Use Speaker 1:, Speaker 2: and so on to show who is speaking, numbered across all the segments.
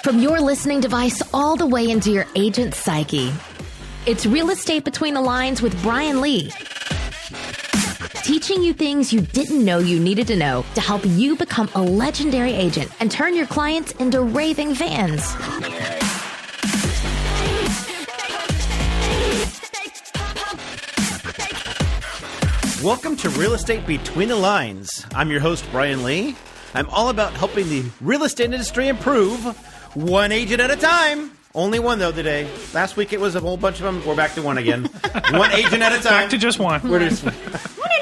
Speaker 1: From your listening device all the way into your agent's psyche. It's Real Estate Between the Lines with Brian Lee. Teaching you things you didn't know you needed to know to help you become a legendary agent and turn your clients into raving fans.
Speaker 2: Welcome to Real Estate Between the Lines. I'm your host, Brian Lee. I'm all about helping the real estate industry improve one agent at a time. Only one, though, today. Last week it was a whole bunch of them. We're back to one again. One agent at a time.
Speaker 3: Back to just one.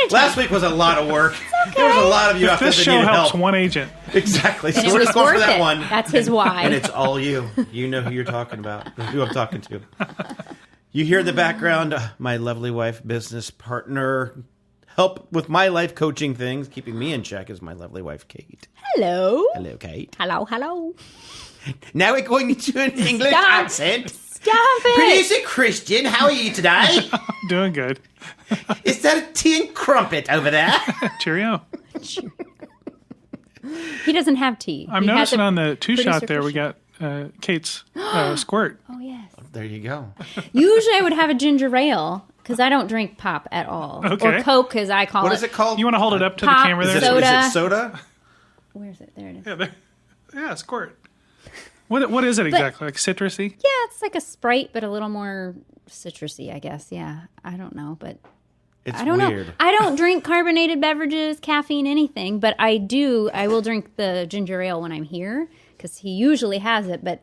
Speaker 2: Last week was a lot of work. Okay. There was a lot of you out there that needed help.
Speaker 3: This show helps one agent.
Speaker 2: Exactly. So we're just going for that one.
Speaker 4: That's his why.
Speaker 2: And it's all you. You know who you're talking about, who I'm talking to. You hear in the background, my lovely wife, business partner, help with my life coaching things, keeping me in check is my lovely wife, Kate.
Speaker 4: Hello.
Speaker 2: Hello, Kate.
Speaker 4: Hello.
Speaker 2: Now we're going into an English accent.
Speaker 4: Stop it.
Speaker 2: Producer Christian, how are you today?
Speaker 3: Doing good.
Speaker 2: Is that a tea and crumpet over there?
Speaker 3: Cheerio.
Speaker 4: He doesn't have tea.
Speaker 3: I'm noticing on the two-shot there we got Kate's Squirt.
Speaker 4: Oh, yes.
Speaker 2: There you go.
Speaker 4: Usually I would have a ginger ale because I don't drink pop at all.
Speaker 3: Okay.
Speaker 4: Or Coke, as I call it.
Speaker 2: What is it called?
Speaker 3: You want to hold it up to
Speaker 4: Pop,
Speaker 3: the camera there?
Speaker 4: soda.
Speaker 2: Is it soda?
Speaker 4: Where is it? There it is.
Speaker 3: Yeah, Squirt. What is it exactly? Like citrusy?
Speaker 4: Yeah, it's like a Sprite, but a little more citrusy, I guess. Yeah, I don't know, but
Speaker 2: It's
Speaker 4: I don't
Speaker 2: weird.
Speaker 4: know. I don't drink carbonated beverages, caffeine, anything, but I will drink the ginger ale when I'm here because he usually has it, but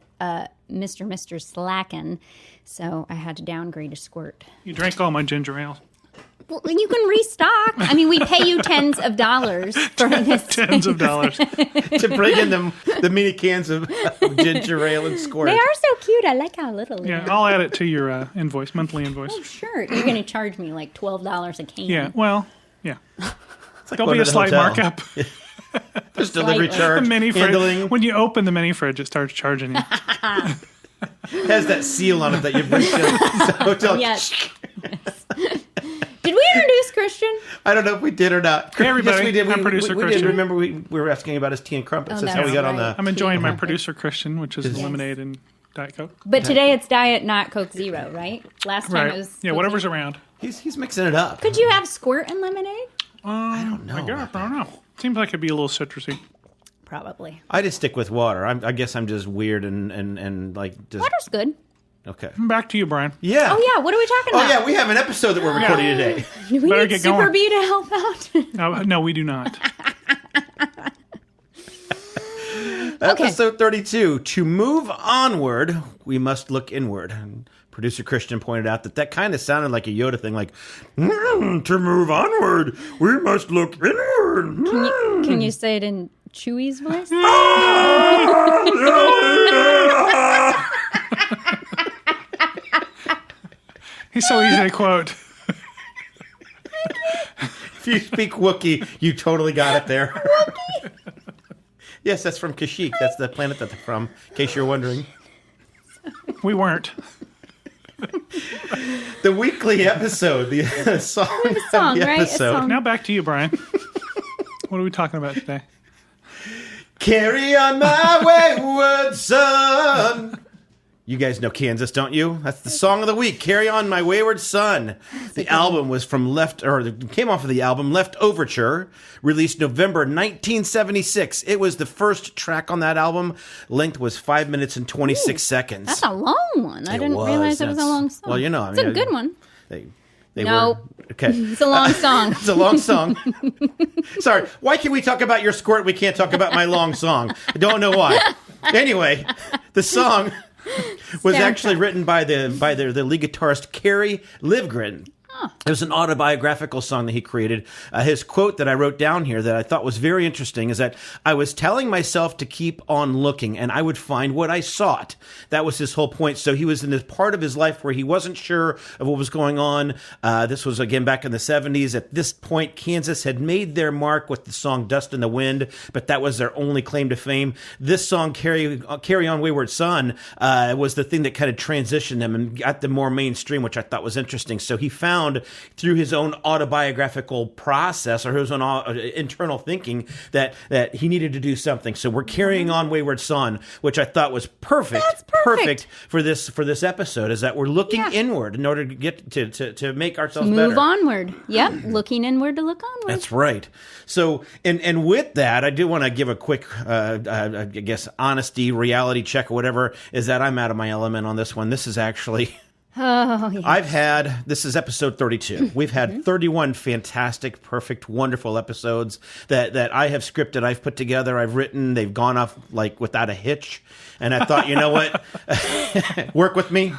Speaker 4: Mr. slacking, so I had to downgrade to Squirt.
Speaker 3: You drank all my ginger ale.
Speaker 4: Well, you can restock. I mean, we pay you tens of dollars for this.
Speaker 3: Tens of dollars.
Speaker 2: To bring in the mini cans of ginger ale and Squirt.
Speaker 4: They are so cute. I like how little they
Speaker 3: Yeah,
Speaker 4: are.
Speaker 3: I'll add it to your invoice, monthly invoice.
Speaker 4: Oh, sure. You're going to charge me like $12 a can.
Speaker 3: Yeah, well, yeah.
Speaker 2: Like
Speaker 3: There'll be
Speaker 2: going
Speaker 3: a
Speaker 2: to the
Speaker 3: slight
Speaker 2: hotel.
Speaker 3: markup.
Speaker 2: There's delivery
Speaker 4: Slightly.
Speaker 2: charge.
Speaker 3: Mini
Speaker 2: handling.
Speaker 3: fridge. When you open the mini fridge, it starts charging you.
Speaker 2: Has that seal on it that you bring to the hotel.
Speaker 4: Yes. Did we introduce Christian?
Speaker 2: I don't know if we did or not.
Speaker 3: Hey, everybody.
Speaker 2: Yes, we did.
Speaker 3: I'm
Speaker 2: We
Speaker 3: producer
Speaker 2: did.
Speaker 3: Christian.
Speaker 2: Remember, we were asking about his tea and crumpets. That's how we got on the...
Speaker 3: I'm enjoying my producer Christian, which is lemonade and Diet Coke.
Speaker 4: But today it's Diet, not Coke Zero, right? Last time it was...
Speaker 3: Yeah,
Speaker 4: Coke
Speaker 3: whatever's
Speaker 4: Zero.
Speaker 3: around.
Speaker 2: He's mixing it up.
Speaker 4: Could you have Squirt and lemonade?
Speaker 2: I don't know.
Speaker 3: I don't know. Seems like it'd be a little citrusy.
Speaker 4: Probably.
Speaker 2: I just stick with water. I guess I'm just weird and like... just
Speaker 4: Water's good.
Speaker 2: Okay.
Speaker 3: Back to you, Brian.
Speaker 2: Yeah.
Speaker 4: Oh, yeah. What are we talking about?
Speaker 2: Oh, yeah. We have an episode that we're recording today.
Speaker 4: Do we
Speaker 3: Better
Speaker 4: need
Speaker 3: get
Speaker 4: Super
Speaker 3: going.
Speaker 4: B to help out?
Speaker 3: No, we do not.
Speaker 2: Episode 32. To move onward, we must look inward. And producer Christian pointed out that kind of sounded like a Yoda thing, like, to move onward, we must look inward.
Speaker 4: Can you say it in Chewie's voice?
Speaker 3: He's so easy to quote.
Speaker 2: If you speak Wookiee, you totally got it there. Yes, that's from Kashyyyk. That's the planet that they're from, in case you're wondering.
Speaker 3: We weren't.
Speaker 2: The weekly episode, the song of the
Speaker 4: right? A
Speaker 2: episode.
Speaker 4: song.
Speaker 3: Now back to you, Brian. What are we talking about today?
Speaker 2: Carry on my wayward son. You guys know Kansas, don't you? That's the song of the week. Carry on my wayward son. The album was came off of the album Left Overture, released November 1976. It was the first track on that album. Length was 5 minutes and 26 seconds.
Speaker 4: That's a long one. I didn't realize it was a long song.
Speaker 2: Well, you know,
Speaker 4: it's a good one.
Speaker 2: They
Speaker 4: No.
Speaker 2: were okay.
Speaker 4: It's a long song.
Speaker 2: It's a long song. Sorry. Why can we talk about your Squirt? We can't talk about my long song. I don't know why. Anyway, the song was actually written by the lead guitarist Kerry Livgren. It was an autobiographical song that he created. His quote that I wrote down here that I thought was very interesting is that I was telling myself to keep on looking and I would find what I sought. That was his whole point. So he was in this part of his life where he wasn't sure of what was going on. This was, again, back in the 70s. At this point, Kansas had made their mark with the song Dust in the Wind, but that was their only claim to fame. This song, Carry On Wayward Son, was the thing that kind of transitioned them and got them more mainstream, which I thought was interesting. So he found found through his own autobiographical process or his own internal thinking that he needed to do something. So we're carrying on Wayward Son, which I thought was perfect.
Speaker 4: That's perfect.
Speaker 2: for this episode, is that we're looking inward in order to get to make ourselves better.
Speaker 4: Move onward. Yep. Looking inward to look onward.
Speaker 2: That's right. So, and with that, I do want to give a quick, I guess, honesty, reality check or whatever, is that I'm out of my element on this one. This is actually...
Speaker 4: Oh, yes.
Speaker 2: This is episode 32. We've had 31 fantastic, perfect, wonderful episodes that I have scripted, I've put together, I've written. They've gone off like without a hitch. And I thought, you know what? Work with me.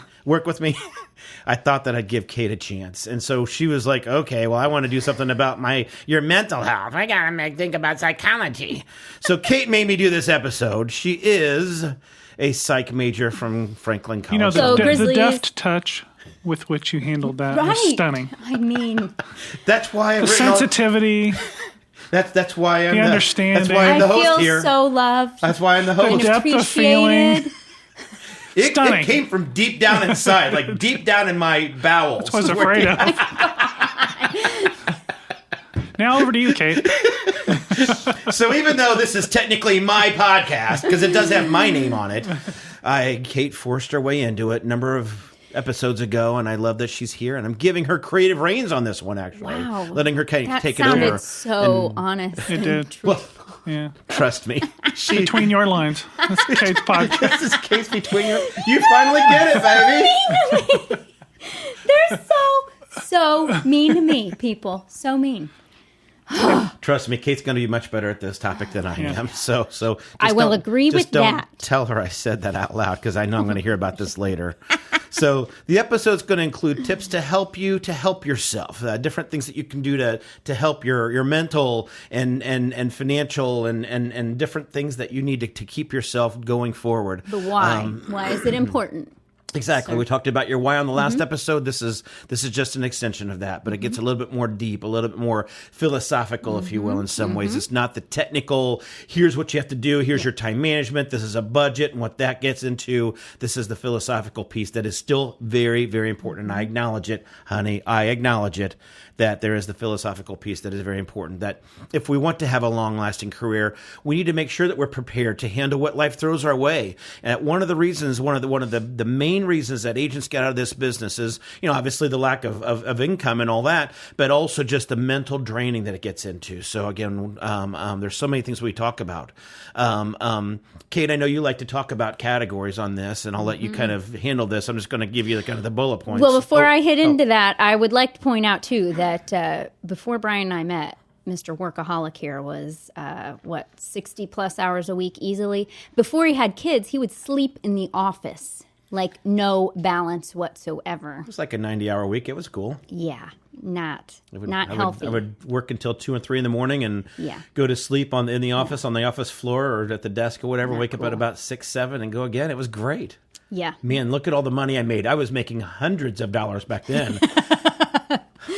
Speaker 2: I thought that I'd give Cate a chance. And so she was like, okay, well, I want to do something about your mental health. I got to think about psychology. So Cate made me do this episode. She is a psych major from Franklin College.
Speaker 3: You know,
Speaker 4: So
Speaker 3: the
Speaker 4: Grizzlies-
Speaker 3: deft touch with which you handled that was stunning.
Speaker 4: I mean,
Speaker 2: That's why
Speaker 3: The sensitivity,
Speaker 2: That's why I'm
Speaker 3: the
Speaker 2: the
Speaker 3: understanding.
Speaker 2: That's why I'm the
Speaker 4: I
Speaker 2: host
Speaker 4: feel
Speaker 2: here.
Speaker 4: so loved.
Speaker 2: That's why I'm the
Speaker 3: the
Speaker 2: host.
Speaker 3: depth of feeling.
Speaker 4: Appreciated.
Speaker 2: It
Speaker 3: Stunning.
Speaker 2: came from deep down inside, like deep down in my bowels.
Speaker 3: I was afraid of. Now over to you, Cate.
Speaker 2: So even though this is technically my podcast, because it does have my name on it, Cate forced her way into it a number of episodes ago, and I love that she's here, and I'm giving her creative reins on this one, actually.
Speaker 4: Wow.
Speaker 2: Letting her take it
Speaker 4: sounded
Speaker 2: over.
Speaker 4: so honest.
Speaker 3: It did.
Speaker 2: Well,
Speaker 3: Yeah.
Speaker 2: trust me.
Speaker 3: Between your lines. That's Kate's podcast.
Speaker 2: This is Case between your... You finally get it, baby!
Speaker 4: They're so mean to me, people. So mean.
Speaker 2: Trust me, Kate's going to be much better at this topic than I am. So just
Speaker 4: I will
Speaker 2: don't-
Speaker 4: agree
Speaker 2: just
Speaker 4: with
Speaker 2: don't
Speaker 4: that.
Speaker 2: Tell her I said that out loud because I know I'm going to hear about this later. So the episode's going to include tips to help you to help yourself, different things that you can do to help your mental and financial and different things that you need to keep yourself going forward.
Speaker 4: But why? Why is it important?
Speaker 2: Exactly. We talked about your why on the last episode. This is just an extension of that, but it gets a little bit more deep, a little bit more philosophical, if you will, in some ways. It's not the technical, here's what you have to do, here's your time management, this is a budget, and what that gets into. This is the philosophical piece that is still very, very important. And I acknowledge it, honey. I acknowledge it, that there is the philosophical piece that is very important, that if we want to have a long-lasting career, we need to make sure that we're prepared to handle what life throws our way. And one of the reasons, one of the main reasons that agents get out of this business is, obviously the lack of income and all that, but also just the mental draining that it gets into. So again, there's so many things we talk about. Cate, I know you like to talk about categories on this, and I'll let you kind of handle this. I'm just going to give you the bullet points.
Speaker 4: Well, before I hit into that, I would like to point out, too, that before Brian and I met, Mr. Workaholic here was, 60-plus hours a week easily. Before he had kids, he would sleep in the office, like no balance whatsoever.
Speaker 2: It was like a 90-hour week. It was cool.
Speaker 4: Yeah, not
Speaker 2: I
Speaker 4: healthy.
Speaker 2: I would work until 2 and 3 in the morning and
Speaker 4: Yeah.
Speaker 2: go to sleep in the office, on the office floor or at the desk or whatever, wake up at about 6, 7 and go again. It was great.
Speaker 4: Yeah.
Speaker 2: Man, look at all the money I made. I was making hundreds of dollars back then.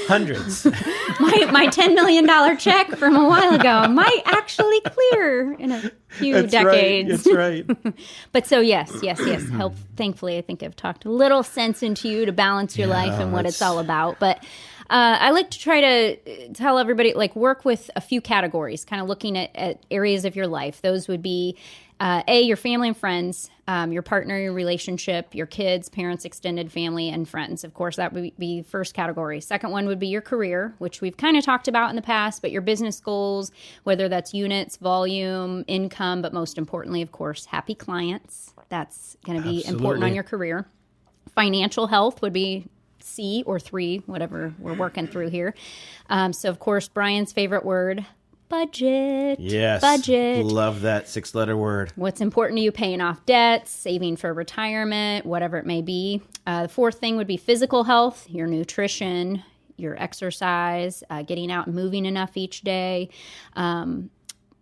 Speaker 2: Hundreds.
Speaker 4: My $10 million check from a while ago might actually clear in a few decades.
Speaker 2: That's right.
Speaker 4: But so yes. Thankfully, I think I've talked a little sense into you to balance your life and what it's all about. But I like to try to tell everybody, work with a few categories, kind of looking at areas of your life. Those would be your family and friends, your partner, your relationship, your kids, parents, extended family, and friends. Of course, that would be first category. Second one would be your career, which we've kind of talked about in the past, but your business goals, whether that's units, volume, income, but most importantly, of course, happy clients. That's going to be important on your career. Financial health would be C or 3, whatever we're working through here. So, of course, Brian's favorite word, budget.
Speaker 2: Yes.
Speaker 4: Budget.
Speaker 2: Love that 6-letter word.
Speaker 4: What's important to you, paying off debts, saving for retirement, whatever it may be. The fourth thing would be physical health, your nutrition, your exercise, getting out and moving enough each day.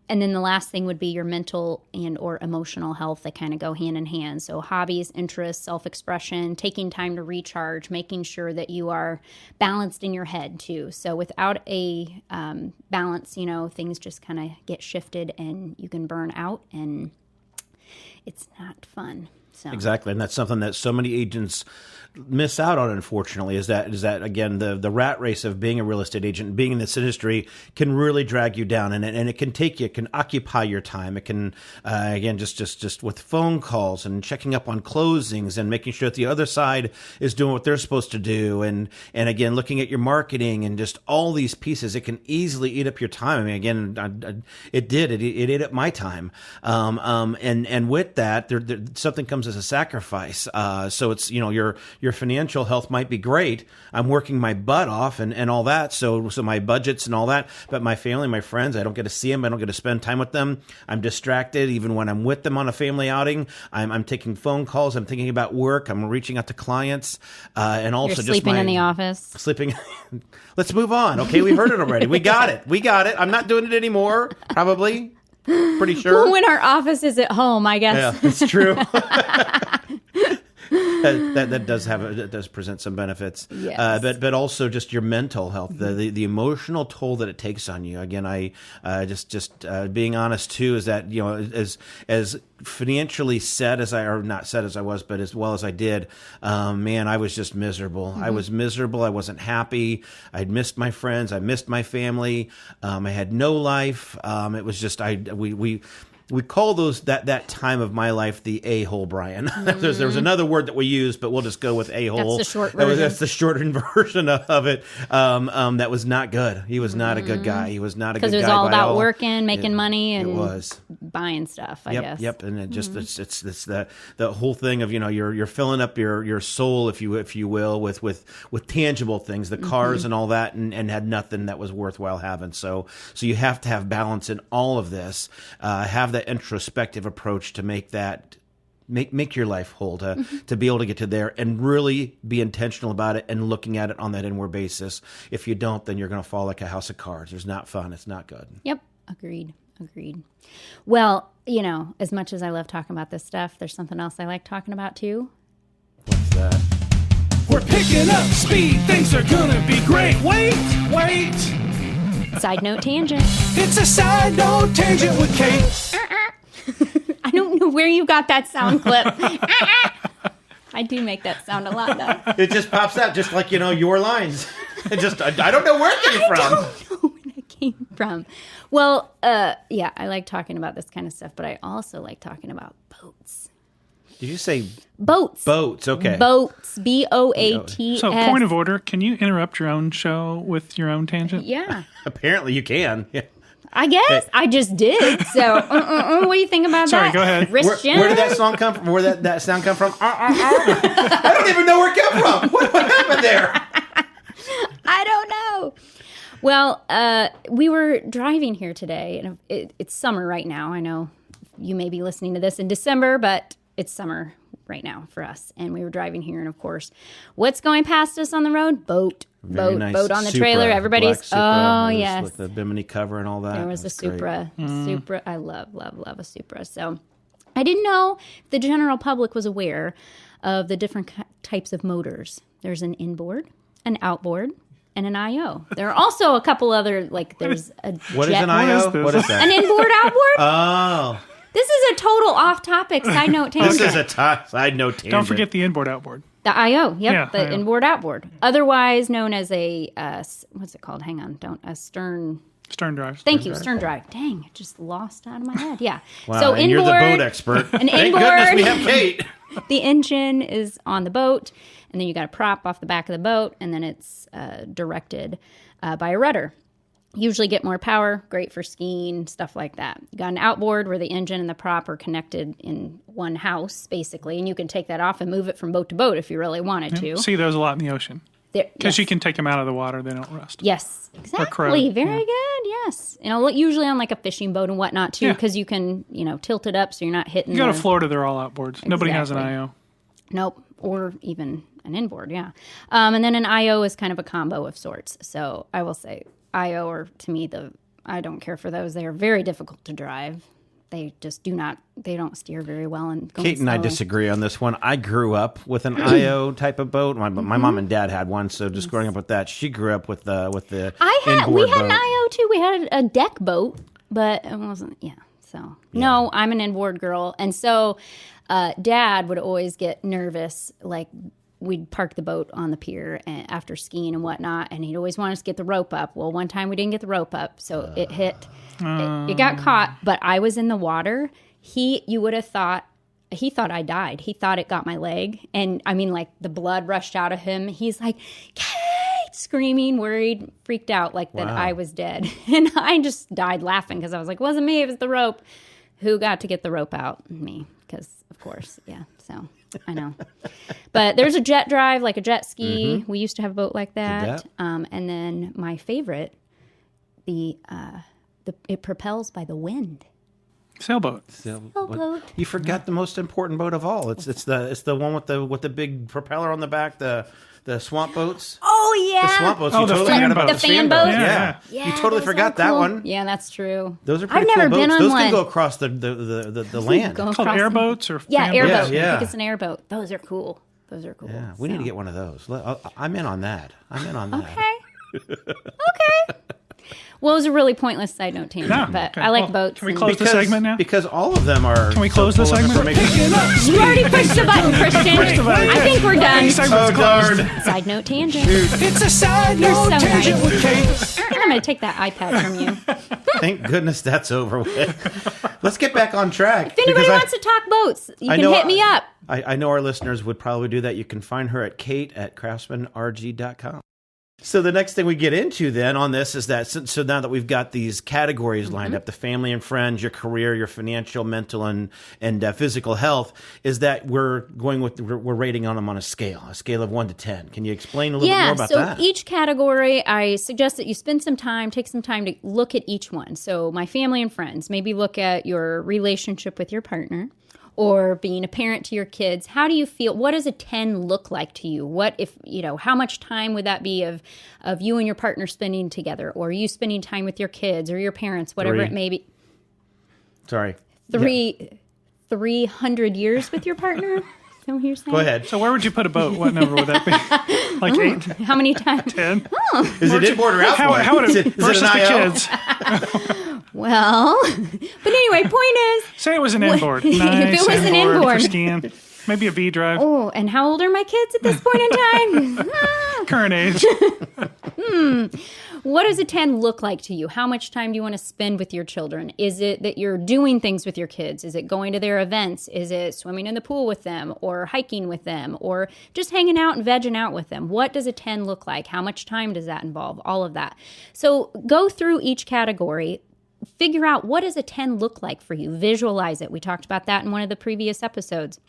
Speaker 4: And then the last thing would be your mental and or emotional health. They kind of go hand in hand. So hobbies, interests, self-expression, taking time to recharge, making sure that you are balanced in your head too. So without a balance, things just kind of get shifted and you can burn out and it's not fun. So.
Speaker 2: Exactly, and that's something that so many agents miss out on, unfortunately, is that again the rat race of being a real estate agent, being in this industry can really drag you down, and it can occupy your time. It can again just with phone calls and checking up on closings and making sure that the other side is doing what they're supposed to do, and again looking at your marketing and just all these pieces. It can easily eat up your time. I mean, again, it ate up my time, and with that something comes as a sacrifice. So it's your financial health might be great. I'm working my butt off and all that. So my budgets and all that, but my family, my friends, I don't get to see them. I don't get to spend time with them. I'm distracted. Even when I'm with them on a family outing, I'm taking phone calls. I'm thinking about work. I'm reaching out to clients, and also
Speaker 4: You're sleeping in the office.
Speaker 2: Sleeping. Let's move on. Okay. We heard it already. We got it. I'm not doing it anymore. Probably. Pretty sure.
Speaker 4: Well, when our office is at home, I guess.
Speaker 2: Yeah, that's true. That does present some benefits,
Speaker 4: yes.
Speaker 2: But also just your mental health, the emotional toll that it takes on you. Again, I just being honest too is that as financially set as not set as I was, but as well as I did, man, I was just miserable. Mm-hmm. I was miserable. I wasn't happy. I'd missed my friends. I missed my family. I had no life. It was just we call that time of my life the a-hole, Brian. There was another word that we used, but we'll just go with a-hole.
Speaker 4: That's the short version.
Speaker 2: That's the shortened version of it. That was not good. He was not a good guy. He was not a good guy.
Speaker 4: Because it was all about working, making money, and
Speaker 2: it was
Speaker 4: buying stuff, I guess.
Speaker 2: Yep. And it just it's the whole thing of you're filling up your soul, if you will, with tangible things, the cars and all that, and had nothing that was worthwhile having. So you have to have balance in all of this. Have that introspective approach to make your life whole, to be able to get to there and really be intentional about it and looking at it on that inward basis. If you don't, then you're going to fall like a house of cards. It's not fun. It's not good.
Speaker 4: Yep. Agreed. Well, as much as I love talking about this stuff, there's something else I like talking about too.
Speaker 2: What's that?
Speaker 5: We're picking up speed. Things are going to be great. Wait.
Speaker 4: Side note tangent.
Speaker 5: It's a side note tangent with Kate.
Speaker 4: I don't know where you got that sound clip. I do make that sound a lot, though.
Speaker 2: It just pops out, just like your lines. I don't know where it came from.
Speaker 4: I don't know where it came from. Well, yeah, I like talking about this kind of stuff, but I also like talking about boats.
Speaker 2: Did you say
Speaker 4: boats?
Speaker 2: Boats, okay.
Speaker 4: Boats, BOATS.
Speaker 3: So, point of order, can you interrupt your own show with your own tangent?
Speaker 4: Yeah.
Speaker 2: Apparently you can. Yeah.
Speaker 4: I guess. I just did. So, what do you think about that?
Speaker 3: Sorry, go ahead.
Speaker 4: Christian?
Speaker 2: Where did that song come from? Where that sound come from? I don't even know where it came from. What happened there?
Speaker 4: I don't know. Well, we were driving here today, and it's summer right now. I know you may be listening to this in December, but it's summer right now for us. And we were driving here, and of course, what's going past us on the road? Boat on the trailer. Everybody's
Speaker 2: Supra,
Speaker 4: yes,
Speaker 2: with the Bimini cover and all that.
Speaker 4: There was a Supra. Supra. I love a Supra. So I didn't know if the general public was aware of the different types of motors. There's an inboard, an outboard, and an IO. There are also a couple other, there's a
Speaker 2: What
Speaker 4: jet.
Speaker 2: is an IO? What is that?
Speaker 4: An inboard, outboard?
Speaker 2: Oh.
Speaker 4: This is a total off-topic side note tangent.
Speaker 2: This is a side note tangent.
Speaker 3: Don't forget the inboard, outboard.
Speaker 4: The IO, yep,
Speaker 3: Yeah,
Speaker 4: the
Speaker 3: IO.
Speaker 4: inboard, outboard. Otherwise known as a, what's it called? Hang on, a stern...
Speaker 3: Stern drive.
Speaker 4: Thank you, stern drive. Dang, it just lost out of my head. Yeah.
Speaker 2: Wow,
Speaker 4: So
Speaker 2: and
Speaker 4: inboard,
Speaker 2: you're the boat expert.
Speaker 4: An
Speaker 2: Thank
Speaker 4: inboard.
Speaker 2: goodness we have Kate.
Speaker 4: The engine is on the boat, and then you got a prop off the back of the boat, and then it's directed by a rudder. Usually get more power, great for skiing, stuff like that. You got an outboard where the engine and the prop are connected in one house, basically, and you can take that off and move it from boat to boat if you really wanted to.
Speaker 3: See those a lot in the ocean. Because
Speaker 4: Yes.
Speaker 3: you can take them out of the water, they don't rust.
Speaker 4: Yes, exactly. Very good. Yes, usually on a fishing boat and whatnot too,
Speaker 3: Yeah.
Speaker 4: because you can tilt it up so you're not hitting.
Speaker 3: You go to Florida, they're all outboards. Nobody has an
Speaker 4: Exactly.
Speaker 3: IO.
Speaker 4: Nope, or even an inboard. Yeah, and then an IO is kind of a combo of sorts. So I will say IO are to me I don't care for those. They are very difficult to drive. They just they don't steer very well. And
Speaker 2: Kate and I disagree on this one. I grew up with an IO type of boat. My mom and dad had one, so just growing up with that. She grew up with the
Speaker 4: We
Speaker 2: inboard
Speaker 4: had an
Speaker 2: boat.
Speaker 4: IO too. We had a deck boat, but it wasn't. Yeah. So no, I'm an inboard girl, and so Dad would always get nervous, like we'd park the boat on the pier after skiing and whatnot, and he'd always want us to get the rope up. Well, one time we didn't get the rope up, so it hit. It got caught, but I was in the water. You would have thought, he thought I died. He thought it got my leg. And I mean, like, the blood rushed out of him. He's like, Kate, screaming, worried, freaked out, like that I was dead. And I just died laughing because I was like, it wasn't me, it was the rope. Who got to get the rope out? Me, because, of course, yeah, so... I know. But there's a jet drive, like a jet ski. Mm-hmm. We used to have a boat like that. And then my favorite, it propels by the wind.
Speaker 3: Sailboat.
Speaker 2: You forgot the most important boat of all. It's the one with the big propeller on the back, the swamp boats.
Speaker 4: Oh yeah.
Speaker 2: The swamp boats.
Speaker 3: Oh,
Speaker 2: you
Speaker 3: the
Speaker 2: totally
Speaker 3: fan
Speaker 2: forgot about
Speaker 4: boat.
Speaker 2: the
Speaker 4: The
Speaker 2: fan
Speaker 4: fan
Speaker 2: boat.
Speaker 4: boat?
Speaker 2: Yeah.
Speaker 3: Yeah.
Speaker 2: You totally forgot that
Speaker 4: cool.
Speaker 2: one.
Speaker 4: Yeah, that's true.
Speaker 2: Those are pretty
Speaker 4: I've never
Speaker 2: cool
Speaker 4: been
Speaker 2: boats.
Speaker 4: on
Speaker 2: Those
Speaker 4: one.
Speaker 2: can go across the land.
Speaker 4: Go
Speaker 3: Called
Speaker 4: across
Speaker 3: airboats or
Speaker 4: Yeah,
Speaker 3: fan
Speaker 4: airboat.
Speaker 3: boats?
Speaker 2: Yeah.
Speaker 4: I think it's an airboat. Those are cool.
Speaker 2: Yeah, we need to get one of those. I'm in on that.
Speaker 4: Okay. Well, it was a really pointless side note tangent,
Speaker 3: Yeah,
Speaker 4: but
Speaker 3: okay.
Speaker 4: I like
Speaker 3: Well,
Speaker 4: boats.
Speaker 3: can we
Speaker 4: and-
Speaker 3: close the segment now?
Speaker 2: Because all of them are.
Speaker 3: Can we close the
Speaker 2: full of
Speaker 3: segment?
Speaker 2: information.
Speaker 4: You already pushed the button, Christian.
Speaker 3: Push the button.
Speaker 4: I think we're done.
Speaker 3: Segment's
Speaker 2: Oh,
Speaker 3: closed.
Speaker 2: darn.
Speaker 4: Side note tangent.
Speaker 5: It's a side
Speaker 4: You're
Speaker 5: note
Speaker 4: so
Speaker 5: tangent
Speaker 4: nice.
Speaker 5: with Kate.
Speaker 4: I'm going to take that iPad from you.
Speaker 2: Thank goodness that's over with. Let's get back on track.
Speaker 4: If anybody
Speaker 2: because
Speaker 4: wants to talk boats, you
Speaker 2: I
Speaker 4: can
Speaker 2: know-
Speaker 4: hit me up.
Speaker 2: I know our listeners would probably do that. You can find her at kate@craftsmanrg.com. So the next thing we get into then on this is that, so now that we've got these categories lined up, the family and friends, your career, your financial, mental, and physical health, is that we're rating on them on a scale of 1 to 10. Can you explain a little bit more about that?
Speaker 4: So each category, I suggest that you take some time to look at each one. So my family and friends, maybe look at your relationship with your partner, or being a parent to your kids. How do you feel? What does a 10 look like to you? What if, how much time would that be of you and your partner spending together, or you spending time with your kids or your parents, whatever
Speaker 2: 3.
Speaker 4: it may be?
Speaker 2: Sorry.
Speaker 4: 300 years with your partner? Is that what you're saying?
Speaker 2: Go ahead.
Speaker 3: So where would you put a boat? What number would that be? Like 8?
Speaker 4: How many times?
Speaker 3: 10?
Speaker 2: Is it inboard or outboard?
Speaker 3: How would it versus
Speaker 2: an
Speaker 3: the
Speaker 2: IO?
Speaker 3: kids?
Speaker 4: Well, but anyway, point is,
Speaker 3: Say it was an inboard.
Speaker 4: If
Speaker 3: Nice
Speaker 4: it was an
Speaker 3: inboard
Speaker 4: inboard.
Speaker 3: for skiing. Maybe a V drive.
Speaker 4: oh, and how old are my kids at this point in time?
Speaker 3: Current age.
Speaker 4: What does a 10 look like to you? How much time do you want to spend with your children? Is it that you're doing things with your kids? Is it going to their events? Is it swimming in the pool with them, or hiking with them, or just hanging out and vegging out with them? What does a 10 look like? How much time does that involve? All of that. So go through each category. Figure out, what does a 10 look like for you? Visualize it. We talked about that in one of the previous episodes.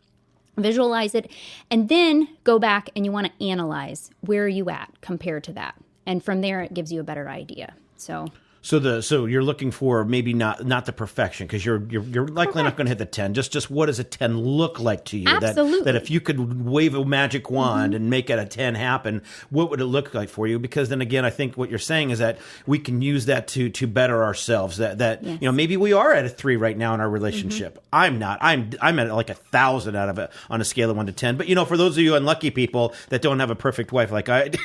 Speaker 4: Visualize it, and then go back and you want to analyze, where are you at compared to that? And from there, it gives you a better idea. So
Speaker 2: you're looking for maybe not the perfection, because you're likely not going to hit the 10. Just what does a 10 look like to you?
Speaker 4: Absolutely.
Speaker 2: That if you could wave a magic wand and make it a 10 happen, what would it look like for you? Because then again, I think what you're saying is that we can use that to better ourselves. That
Speaker 4: Yes.
Speaker 2: maybe we are at a 3 right now in our relationship. I'm not. I'm at like 1,000 out of it on a scale of 1 to 10. But for those of you unlucky people that don't have a perfect wife like I do,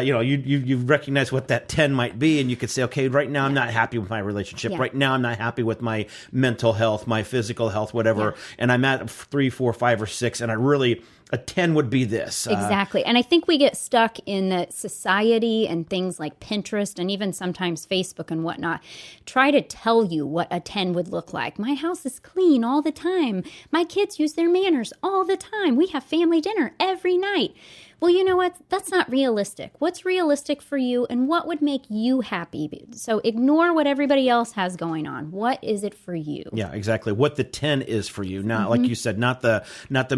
Speaker 2: you recognize what that 10 might be, and you could say, okay, right now I'm not happy with my relationship.
Speaker 4: Yeah.
Speaker 2: Right now I'm not happy with my mental health, my physical health, whatever. And I'm at 3, 4, 5, or 6, and a 10 would be this.
Speaker 4: exactly. And I think we get stuck in the society and things like Pinterest and even sometimes Facebook and whatnot. Try to tell you what a 10 would look like. My house is clean all the time. My kids use their manners all the time. We have family dinner every night. Well, you know what? That's not realistic. What's realistic for you, and what would make you happy? So ignore what everybody else has going on. What is it for you?
Speaker 2: Yeah, exactly. What the 10 is for you. Not like you said, not the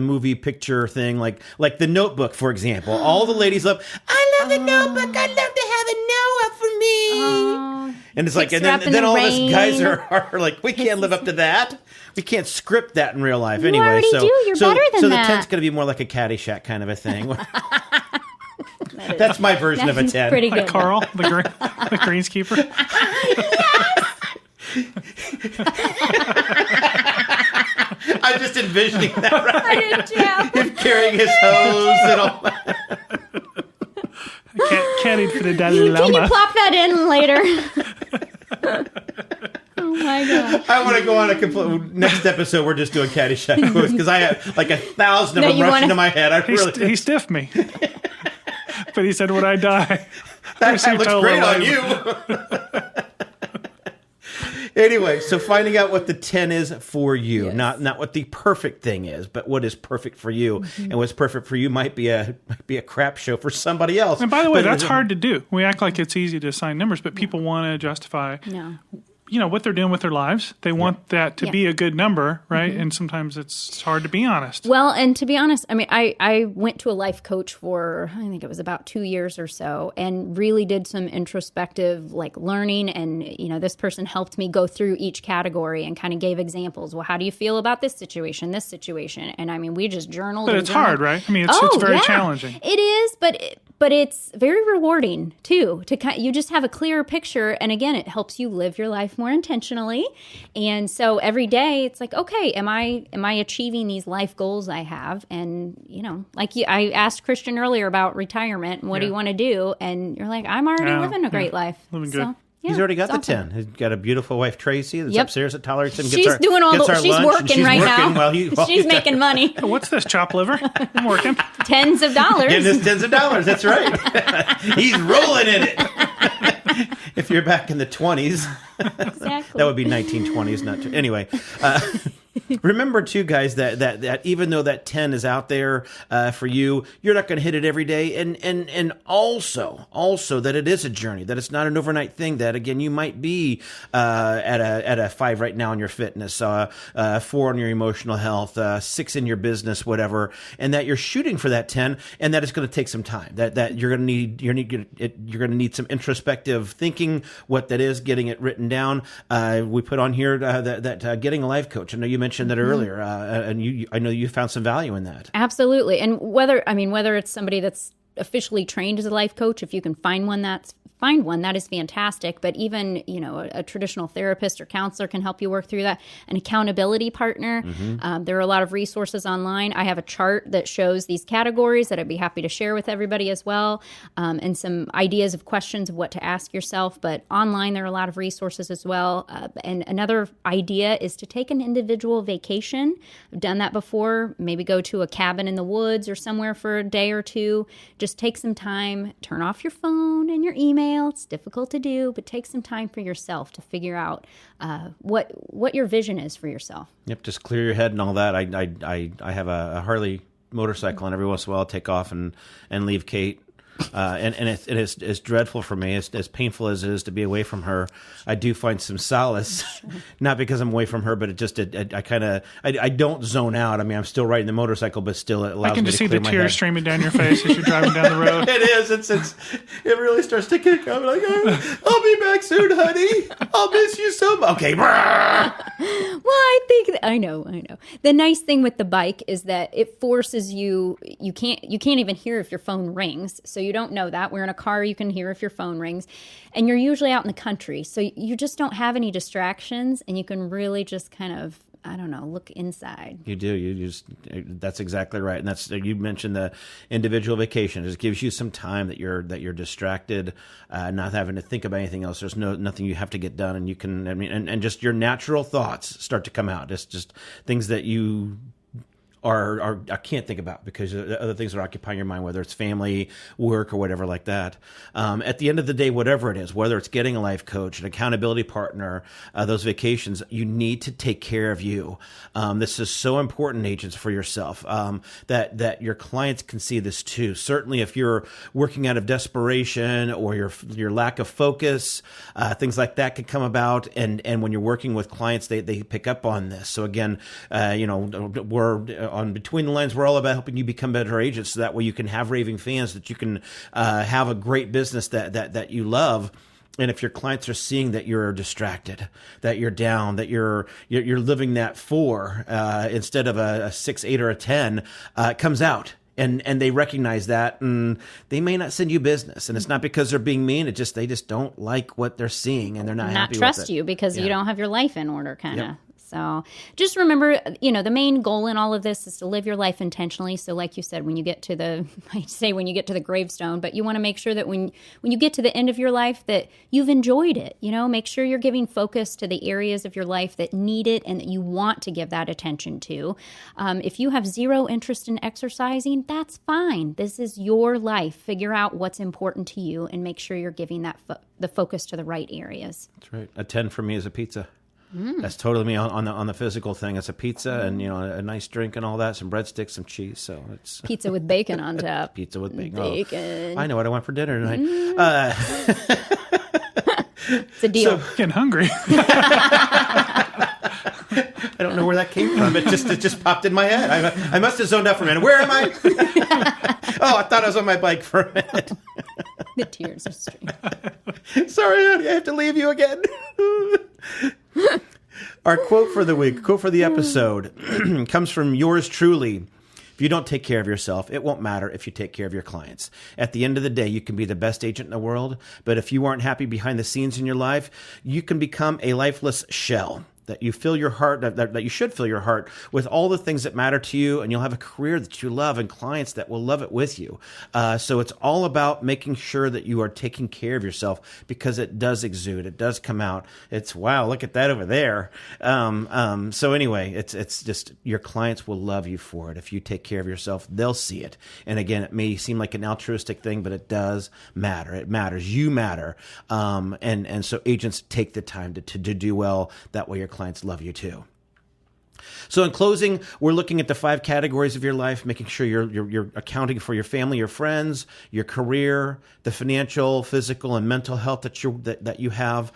Speaker 2: movie picture thing, like The Notebook, for example. All the ladies love, I love The Notebook. I love to have a Noah for me. And it's like, and then all of us guys are like, we can't live up to that. We can't script that in real life anyway.
Speaker 4: already
Speaker 2: So
Speaker 4: do. You're better than
Speaker 2: so
Speaker 4: that.
Speaker 2: the 10's going to be more like a Caddyshack kind of a thing. That's my version of a 10.
Speaker 4: Pretty good.
Speaker 3: Like Carl, the greenskeeper.
Speaker 2: I'm just envisioning that, right?
Speaker 4: I did too.
Speaker 2: Him carrying his hose and all.
Speaker 3: Caddied for the Dalai
Speaker 4: Can you
Speaker 3: Lama.
Speaker 4: plop that in later? Oh my God.
Speaker 2: I want to go on a complete. Next episode, we're just doing Caddyshack quotes because I have like 1,000 of them rushing to my head.
Speaker 3: He stiffed me. But he said, would I die?
Speaker 2: That looks great on you. Anyway, so finding out what the 10 is for you, not what the perfect thing is, but what is perfect for you, and what's perfect for you might be a crap show for somebody else.
Speaker 3: And by the way, that's hard to do. We act like it's easy to assign numbers, but people want to justify. What they're doing with their lives. They want that to be a good number, right? And sometimes it's hard to be honest.
Speaker 4: Well, and to be honest, I mean, I went to a life coach for, I think it was about 2 years or so, and really did some introspective learning. And, this person helped me go through each category and kind of gave examples. Well, how do you feel about this situation? And I mean, we just journaled.
Speaker 3: But it's hard, right? I mean, it's very challenging.
Speaker 4: It is, but it's very rewarding too. You just have a clearer picture, and again, it helps you live your life more intentionally. And so every day, it's like, okay, am I achieving these life goals I have? And I asked Christian earlier about retirement and what do you want to do? And you're like, I'm already living a great life,
Speaker 3: living good.
Speaker 2: He's already got the 10. He's got a beautiful wife, Tracy, that's upstairs that tolerates him.
Speaker 4: She's doing all the. She's working right now.
Speaker 2: While
Speaker 4: she's making money.
Speaker 3: What's this, chop liver? I'm working.
Speaker 4: Tens of dollars.
Speaker 2: Getting his tens of dollars. That's right. He's rolling in it. If you're back in the 20s,
Speaker 4: exactly.
Speaker 2: That would be 1920s. Not anyway. Remember too, guys, that even though that 10 is out there for you, you're not going to hit it every day, and also that it is a journey, that it's not an overnight thing. That again, you might be at a 5 right now in your fitness, 4 on your emotional health, 6 in your business, whatever, and that you're shooting for that 10, and that it's going to take some time. That you're going to need some introspective thinking. What that is, getting it written down. We put on here that getting a life coach. I know you mentioned that earlier, and I know you found some value in that.
Speaker 4: Absolutely. And whether it's somebody that's officially trained as a life coach, if you can find one, that is fantastic. But even, a traditional therapist or counselor can help you work through that. An accountability partner. There are a lot of resources online. I have a chart that shows these categories that I'd be happy to share with everybody as well, and some ideas of questions of what to ask yourself. But online, there are a lot of resources as well. And another idea is to take an individual vacation. I've done that before. Maybe go to a cabin in the woods or somewhere for a day or two. Just take some time, turn off your phone and your email. It's difficult to do, but take some time for yourself to figure out what your vision is for yourself. Yep,
Speaker 2: just clear your head and all that. I have a Harley motorcycle, and every once in a while I'll take off and leave Kate. And it's dreadful for me. As painful as it is to be away from her, I do find some solace, not because I'm away from her, but I don't zone out. I mean, I'm still riding the motorcycle, but still it allows me to clear my head.
Speaker 3: I can just see the tears streaming down your face as you're driving down the road.
Speaker 2: It is. It really starts to kick up. Like, I'll be back soon, honey. I'll miss you so much. Okay. Well,
Speaker 4: I know. The nice thing with the bike is that it forces you. You can't even hear if your phone rings. So you don't know that. We're in a car, you can hear if your phone rings. And you're usually out in the country. So you just don't have any distractions, and you can really just kind of, look inside.
Speaker 2: You do. That's exactly right. And you mentioned the individual vacation. It just gives you some time that you're distracted, not having to think about anything else. There's nothing you have to get done, and you can, and just your natural thoughts start to come out. It's just things that you I can't think about because other things are occupying your mind, whether it's family, work, or whatever like that. At the end of the day, whatever it is, whether it's getting a life coach, an accountability partner, those vacations, you need to take care of you. This is so important, agents, for yourself, that your clients can see this too. Certainly if you're working out of desperation or your lack of focus, things like that could come about. And when you're working with clients, they pick up on this. So again, we're on Between the Lines, we're all about helping you become better agents, so that way you can have raving fans, that you can have a great business that you love. And if your clients are seeing that you're distracted, that you're down, that you're living that 4 instead of a 6, 8, or a 10, it comes out. And they recognize that, and they may not send you business. And it's not because they're being mean. They just don't like what they're seeing, and they're not happy with it.
Speaker 4: Not trust you because you don't have your life in order, kind of. So just remember, the main goal in all of this is to live your life intentionally. So like you said, when you get to the gravestone, but you want to make sure that when you get to the end of your life that you've enjoyed it, make sure you're giving focus to the areas of your life that need it and that you want to give that attention to. If you have zero interest in exercising, that's fine. This is your life. Figure out what's important to you and make sure you're giving that the focus to the right areas.
Speaker 2: That's right. A 10 for me is a pizza. That's totally me on the physical thing. It's a pizza and a nice drink and all that, some breadsticks, some cheese. So it's
Speaker 4: pizza with bacon on top.
Speaker 2: Pizza with bacon.
Speaker 4: Bacon.
Speaker 2: Oh, I know what I want for dinner tonight.
Speaker 4: It's a deal.
Speaker 3: Getting hungry.
Speaker 2: I don't know where that came from. It just popped in my head. I must have zoned out for a minute. Where am I? Oh, I thought I was on my bike for a minute.
Speaker 4: The tears are streaming.
Speaker 2: Sorry, honey, I have to leave you again. Our quote for the week, quote for the episode, comes from yours truly. If you don't take care of yourself, it won't matter if you take care of your clients. At the end of the day, you can be the best agent in the world, but if you aren't happy behind the scenes in your life, you can become a lifeless shell. That you fill your heart, that you should fill your heart with all the things that matter to you, and you'll have a career that you love and clients that will love it with you. So it's all about making sure that you are taking care of yourself because it does exude, it does come out. It's wow, look at that over there. So anyway, it's just your clients will love you for it. If you take care of yourself, they'll see it. And again, it may seem like an altruistic thing, but it does matter. It matters. You matter. And so agents take the time to do well. That way your clients love you too. So in closing, we're looking at the 5 categories of your life, making sure you're accounting for your family, your friends, your career, the financial, physical, and mental health that you have.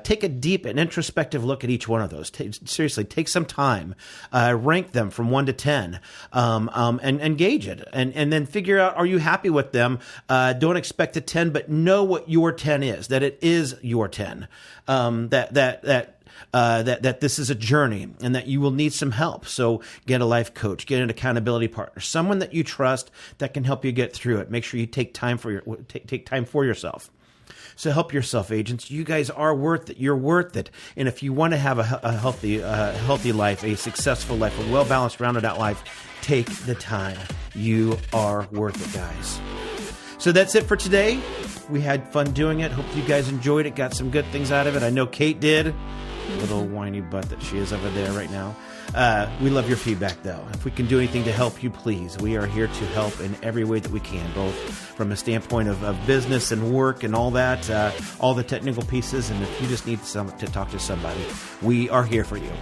Speaker 2: Take a deep and introspective look at each one of those. Seriously, take some time, rank them from 1 to 10, and gauge it, and then figure out, are you happy with them? Don't expect a 10, but know what your 10 is, that it is your 10, that this is a journey and that you will need some help. So get a life coach, get an accountability partner, someone that you trust that can help you get through it. Make sure you take time for yourself. So help yourself, agents. You guys are worth it. You're worth it. And if you want to have a healthy life, a successful life, a well-balanced, rounded out life, take the time. You are worth it, guys. So that's it for today. We had fun doing it. Hope you guys enjoyed it, got some good things out of it. I know Kate did. Little whiny butt that she is over there right now. We love your feedback, though. If we can do anything to help you, please. We are here to help in every way that we can, both from a standpoint of business and work and all that, all the technical pieces. And if you just need to talk to somebody, we are here for you.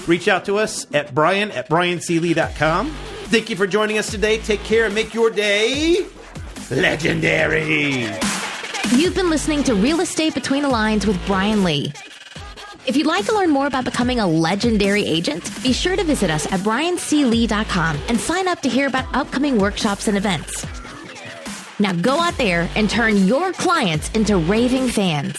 Speaker 2: Reach out to us at brian@brianclee.com. Thank you for joining us today. Take care and make your day legendary.
Speaker 1: You've been listening to Real Estate Between the Lines with Brian Lee. If you'd like to learn more about becoming a legendary agent, be sure to visit us at brianclee.com and sign up to hear about upcoming workshops and events. Now go out there and turn your clients into raving fans.